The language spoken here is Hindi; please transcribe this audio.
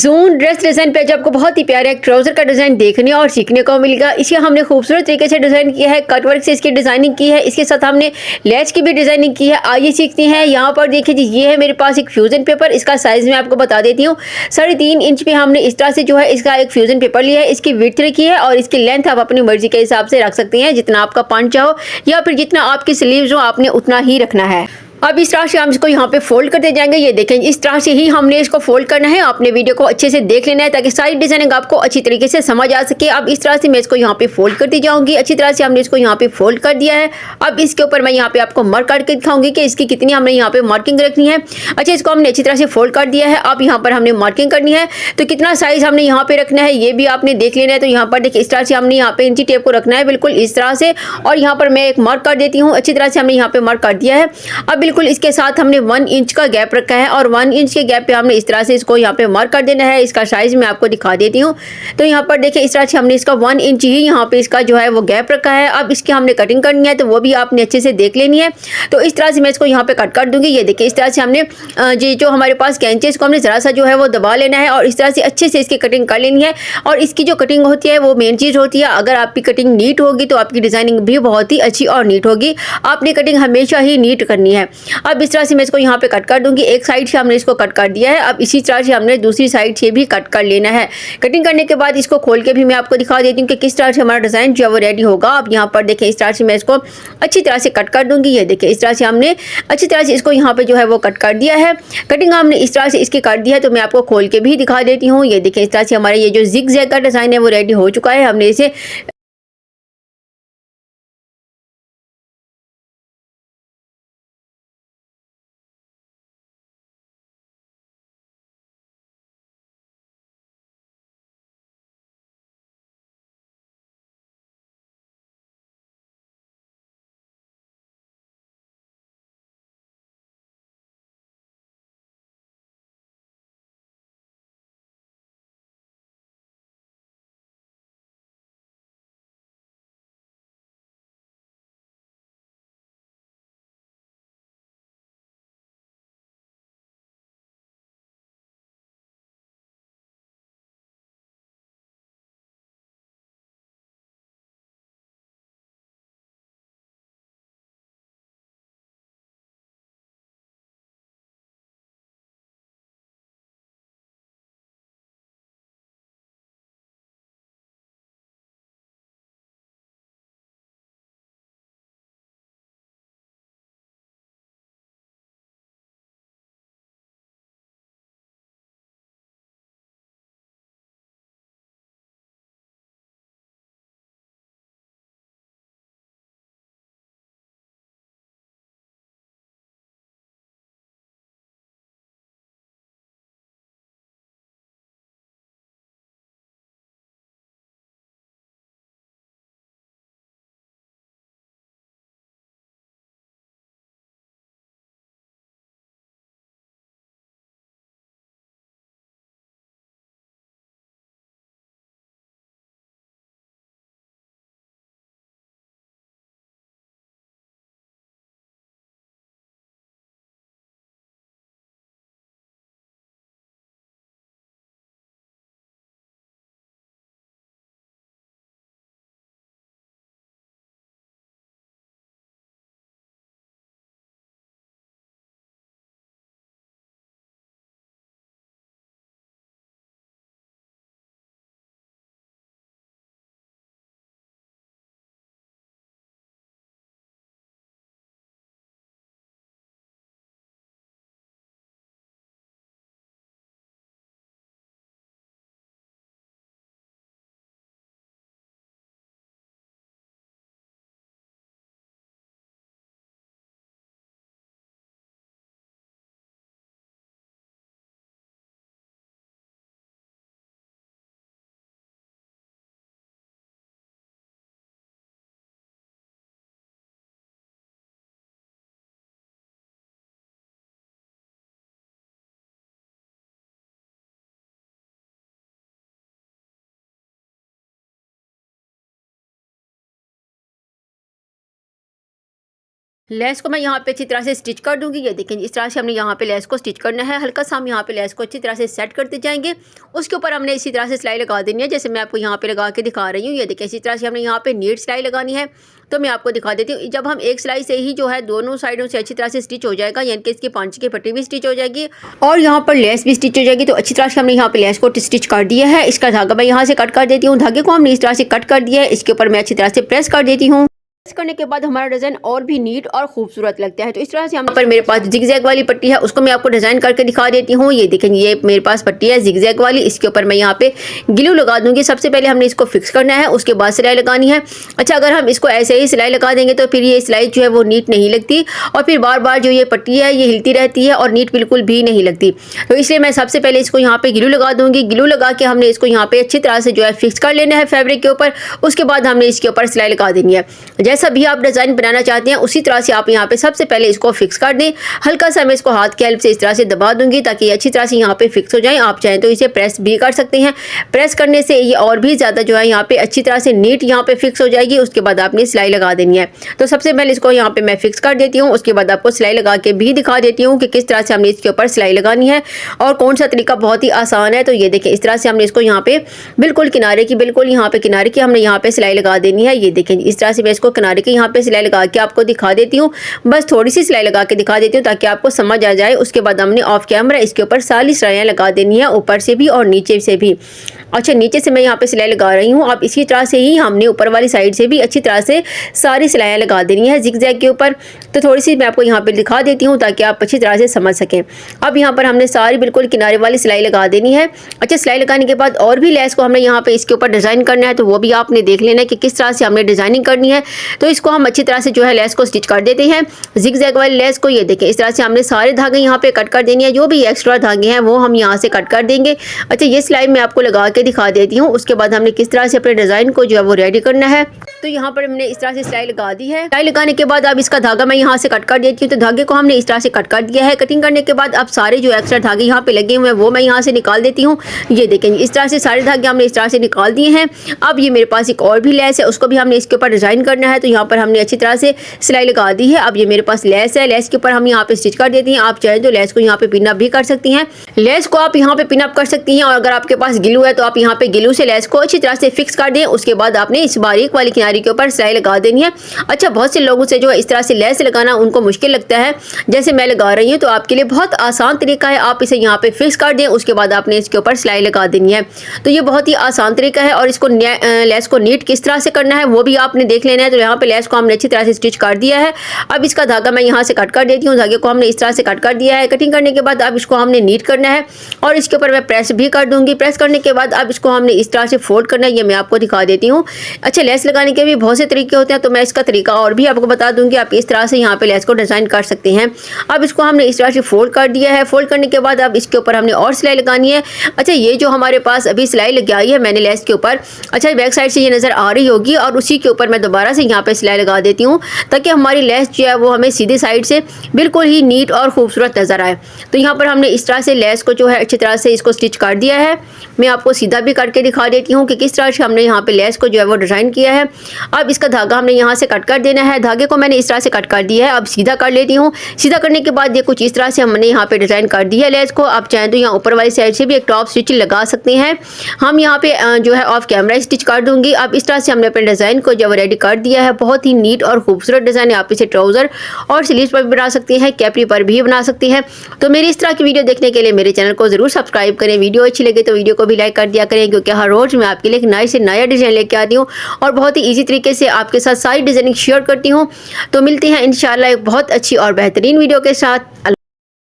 ज़ून ड्रेस डिज़ाइन पे आज आपको बहुत ही प्यारा एक ट्राउज़र का डिज़ाइन देखने और सीखने को मिलेगा। इसे हमने खूबसूरत तरीके से डिज़ाइन किया है, कट वर्क से इसकी डिज़ाइनिंग की है। इसके साथ हमने लेस की भी डिज़ाइनिंग की है। आइए सीखते हैं। यहाँ पर देखिए जी, ये है मेरे पास एक फ्यूज़न पेपर। इसका साइज़ मैं आपको बता देती हूँ। 3.5 इंच पे हमने इस तरह से जो है इसका एक फ्यूज़न पेपर लिया है। इसकी विड्थ रखी है और इसकी लेंथ आप अपनी मर्ज़ी के हिसाब से रख सकते हैं, जितना आपका पांचा हो या फिर जितना आपकी स्लीव्स हो, आपने उतना ही रखना है। अब इस तरह से हम इसको यहाँ पे फ़ोल्ड करते जाएँगे। ये देखें, इस तरह से ही हमने इसको फ़ोल्ड करना है। आपने वीडियो को अच्छे से देख लेना है ताकि सारी डिज़ाइनिंग आपको अच्छी तरीके से समझ आ सके। अब इस तरह से मैं इसको यहाँ पे फ़ोल्ड करती जाऊँगी। अच्छी तरह से हमने इसको यहाँ पे फ़ोल्ड कर दिया है। अब इसके ऊपर मैं यहाँ पे आपको मार्क करके दिखाऊँगी कि इसकी कितनी हमने यहाँ पे मार्किंग रखनी है। अच्छा, इसको हमने अच्छी तरह से फ़ोल्ड कर दिया है। अब यहाँ पर हमने मार्किंग करनी है, तो कितना साइज़ हमने यहाँ पे रखना है ये भी आपने देख लेना है। तो यहाँ पर देखिए, इस तरह से हमने यहाँ पे इंची टेप को रखना है बिल्कुल इस तरह से, और यहाँ पर मैं एक मार्क कर देती हूँ। अच्छी तरह से हमने यहाँ पे मार्क कर दिया है। अब बिल्कुल इसके साथ हमने 1 इंच का गैप रखा है और 1 इंच के गैप पे हमने इस तरह से इसको यहाँ पे मार्क कर देना है। इसका साइज़ मैं आपको दिखा देती हूँ। तो यहाँ पर देखिए, इस तरह से हमने इसका 1 इंच ही यहाँ पे इसका जो है वो गैप रखा है। अब इसकी हमने कटिंग करनी है, तो वो भी आपने अच्छे से देख लेनी है। तो इस तरह से मैं इसको यहाँ पे कट कर दूँगी। ये देखिए, इस तरह से हमने जी जो हमारे पास कैंची है, इसको हमने ज़रा-सा जो है वो दबा लेना है और इस तरह से अच्छे से इसकी कटिंग कर लेनी है। और इसकी जो कटिंग होती है वो मेन चीज़ होती है। अगर आपकी कटिंग नीट होगी तो आपकी डिज़ाइनिंग भी बहुत ही अच्छी और नीट होगी। आपने कटिंग हमेशा ही नीट करनी है। अब इस तरह से मैं इसको यहाँ पे कट कर दूँगी। एक साइड से हमने इसको कट कर दिया है। अब इसी तरह से हमने दूसरी साइड से भी कट कर लेना है। कटिंग करने के बाद इसको खोल के भी मैं आपको दिखा देती हूँ कि किस तरह से हमारा डिज़ाइन जो है वो रेडी होगा। अब यहाँ पर देखिए, इस तरह से मैं इसको अच्छी तरह से कट कर दूँगी। ये देखिए, इस तरह से हमने अच्छी तरह से इसको यहाँ पे जो है वो कट कर दिया है। कटिंग हमने इस तरह से इसकी कर दी है, तो मैं आपको खोल के भी दिखा देती हूँ। ये देखिए, इस तरह से हमारा ये जो ज़िग-ज़ैग का डिज़ाइन है वो रेडी हो चुका है। हमने इसे लेस को मैं यहाँ पे अच्छी तरह से स्टिच कर दूंगी। ये देखें इस तरह से हमने यहाँ पे लेस को स्टिच करना है। हल्का सा हम यहाँ पे लेस को अच्छी तरह से सेट करते जाएंगे। उसके ऊपर हमने इसी तरह से सिलाई लगा देनी है, जैसे मैं आपको यहाँ पे लगा के दिखा रही हूँ। ये देखें इसी तरह से हमने यहाँ पे नीट सिलाई लगानी है। तो मैं आपको दिखा देती हूँ, जब हम एक सिलाई से ही जो है दोनों साइडों से अच्छी तरह से स्टिच हो जाएगा, यानी कि इसकी पांच की पट्टी भी स्टिच हो जाएगी और यहाँ पर लेस भी स्टिच हो जाएगी। तो अच्छी तरह से हमने यहाँ पे लेस को स्टिच कर दिया है। इसका धागा मैं यहाँ से कट कर देती हूँ। धागे को हमने इस तरह से कट कर दिया है। इसके ऊपर मैं अच्छी तरह से प्रेस कर देती हूँ। प्रेस करने के बाद हमारा डिज़ाइन और भी नीट और खूबसूरत लगता है। तो इस तरह से यहाँ पर मेरे पास जिगजैग वाली पट्टी है, उसको मैं आपको डिज़ाइन करके दिखा देती हूँ। ये देखेंगे ये मेरे पास पट्टी है जिगजैग वाली। इसके ऊपर मैं यहाँ पे ग्लू लगा दूंगी। सबसे पहले हमने इसको फिक्स करना है, उसके बाद सिलाई लगानी है। अच्छा, अगर हम इसको ऐसे ही सिलाई लगा देंगे तो फिर ये सिलाई जो है वो नीट नहीं लगती और फिर बार बार जो ये पट्टी है ये हिलती रहती है और नीट बिल्कुल भी नहीं लगती। तो इसलिए मैं सबसे पहले इसको यहाँ पे ग्लू लगा दूंगी। ग्लू लगा के हमने इसको यहाँ पे अच्छी तरह से जो है फिक्स कर लेना है फैब्रिक के ऊपर। उसके बाद हमने इसके ऊपर सिलाई लगा देनी है। जैसा भी आप डिज़ाइन बनाना चाहते हैं उसी तरह से आप यहाँ पे सबसे पहले इसको फिक्स कर दें। हल्का सा मैं इसको हाथ की हेल्प से इस तरह से दबा दूंगी ताकि ये अच्छी तरह से यहाँ पे फिक्स हो जाए। आप चाहें तो इसे प्रेस भी कर सकते हैं। प्रेस करने से ये और भी ज़्यादा जो है यहाँ पे अच्छी तरह से नीट यहाँ पे फिक्स हो जाएगी। उसके बाद आपने सिलाई लगा देनी है। तो सबसे पहले इसको यहाँ पे मैं फिक्स कर देती हूँ। उसके बाद आपको सिलाई लगा के भी दिखा देती हूँ कि किस तरह से हमने इसके ऊपर सिलाई लगानी है और कौन सा तरीका बहुत ही आसान है। तो ये देखें इस तरह से हमने इसको यहाँ पे बिल्कुल किनारे की किनारे की हमने यहाँ पे सिलाई लगा देनी है। ये देखें इस तरह से मैं इसको किनारे की यहाँ पे सिलाई लगा के आपको दिखा देती हूँ। बस थोड़ी सी सिलाई लगा के दिखा देती हूँ ताकि आपको समझ आ जाए। उसके बाद हमने ऑफ कैमरा इसके ऊपर सारी सिलाइयाँ लगा देनी है, ऊपर से भी और नीचे से भी। अच्छा, नीचे से मैं यहाँ पे सिलाई लगा रही हूँ। अब इसी तरह से ही हमने ऊपर वाली साइड से भी अच्छी तरह से सारी सिलाइयाँ लगा देनी है जिगजैग के ऊपर। तो थोड़ी सी मैं आपको यहाँ पे दिखा देती हूँ ताकि आप अच्छी तरह से समझ सकें। अब यहाँ पर हमने सारी बिल्कुल किनारे वाली सिलाई लगा देनी है। अच्छा, सिलाई लगाने के बाद और भी लेस को हमने यहाँ पे इसके ऊपर डिज़ाइन करना है, तो वो भी आपने देख लेना है कि किस तरह से हमने डिज़ाइनिंग करनी है। तो इसको हम अच्छी तरह से जो है लेस को स्टिच कर देते हैं। जिगजैग वाली लेस को ये देखें इस तरह से हमने सारे धागे यहाँ पे कट कर देनी है। जो भी एक्स्ट्रा धागे हैं वो हम यहाँ से कट कर देंगे। अच्छा, ये सिलाई मैं आपको लगा के दिखा देती हूँ। उसके बाद हमने किस तरह से अपने डिज़ाइन को जो है वो रेडी करना है। तो यहाँ पर हमने इस तरह से सिलाई लगा दी है। सिलाई लगाने के बाद अब इसका धागा मैं यहाँ से कट कर देती हूँ। तो धागे को हमने इस तरह से कट कर दिया है। कटिंग करने के बाद अब सारे जो एक्स्ट्रा धागे यहाँ पे लगे हुए हैं वो मैं यहाँ से निकाल देती हूँ। ये देखेंगे इस तरह से सारे धागे हमने इस तरह से निकाल दिए हैं। अब ये मेरे पास एक और भी लेस है, उसको भी हमने इसके ऊपर डिज़ाइन करना है। तो यहाँ पर हमने अच्छी तरह से सिलाई लगा दी है। अब ये मेरे पास लेस है, लेस के ऊपर हम यहाँ पे स्टिच कर देती हैं। आप चाहें तो लेस को यहाँ पे पिन अप भी कर सकती हैं। लेस को आप यहाँ पे पिन अप कर सकती हैं और अगर आपके पास ग्लू है तो आप यहाँ पे ग्लू से लेस को अच्छी तरह से फिक्स कर दें। उसके बाद आपने इस बारीक वाली किनारे के ऊपर सिलाई लगा देनी है। अच्छा, बहुत से लोगों से जो है इस तरह से लेस लगाना उनको मुश्किल लगता है, जैसे मैं लगा रही हूँ। तो आपके लिए बहुत आसान तरीका है, आप इसे यहाँ पे फिक्स कर दें। उसके बाद आपने इसके ऊपर सिलाई लगा देनी है। तो ये बहुत ही आसान तरीका है और इसको लेस को नीट किस तरह से करना है वो भी आपने देख लेना है। तो यहाँ पे लेस को हमने अच्छी तरह से स्टिच कर दिया है। अब इसका धागा मैं यहाँ से कट कर देती हूँ। धागे को हमने इस तरह से कट कर दिया है। कटिंग करने के बाद अब इसको हमने नीट करना है और इसके ऊपर मैं प्रेस भी कर दूंगी। प्रेस करने के बाद अब इसको हमने इस तरह से फोल्ड करना है, ये मैं आपको दिखा देती हूँ। अच्छा, लेस लगाने के भी बहुत से तरीके होते हैं, तो मैं इसका तरीका और भी आपको बता दूंगी। आप इस तरह से यहाँ पे लेस को डिज़ाइन कर सकते हैं। अब इसको हमने इस तरह से फोल्ड कर दिया है। फोल्ड करने के बाद अब इसके ऊपर हमने और सिलाई लगानी है। अच्छा, ये जो हमारे पास अभी सिलाई लगाई है मैंने लेस के ऊपर, अच्छा बैक साइड से ये नज़र आ रही होगी और उसी के ऊपर मैं दोबारा से यहाँ पे सिलाई लगा देती हूँ ताकि हमारी लेस जो है वो हमें सीधी साइड से बिल्कुल ही नीट और खूबसूरत नज़र आए। तो यहाँ पर हमने इस तरह से लेस को जो है अच्छी तरह से इसको स्टिच कर दिया है। मैं आपको सीधा भी करके दिखा देती हूँ कि किस तरह से हमने यहाँ पे लेस को जो है वो डिज़ाइन किया है। अब इसका धागा हमने यहाँ से कट कर देना है। धागे को मैंने इस तरह से कट कर दिया है। अब सीधा कर लेती हूँ। सीधा करने के बाद ये कुछ इस तरह से हमने यहाँ पे डिज़ाइन कर दी है लेस को। आप चाहें तो यहाँ ऊपर वाली साइड से भी एक टॉप स्टिच लगा सकते हैं। हम यहाँ पे जो है ऑफ कैमरा स्टिच कर दूंगी। अब इस तरह से हमने अपने डिज़ाइन को जो है रेडी कर दिया है। बहुत ही नीट और खूबसूरत डिज़ाइन है। आप इसे ट्राउज़र और स्लीव्स पर भी बना सकते हैं, कैपरी पर भी बना सकते हैं। तो मेरी इस तरह की वीडियो देखने के लिए मेरे चैनल को ज़रूर सब्सक्राइब करें। वीडियो अच्छी लगे तो वीडियो को भी लाइक कर दिया करें, क्योंकि हर रोज़ मैं आपके लिए एक नए से नया डिज़ाइन लेके आती हूँ और बहुत ही ईजी तरीके से आपके साथ सारी डिज़ाइनिंग शेयर करती हूँ। तो मिलते हैं इंशाल्लाह एक बहुत अच्छी और बेहतरीन वीडियो के साथ।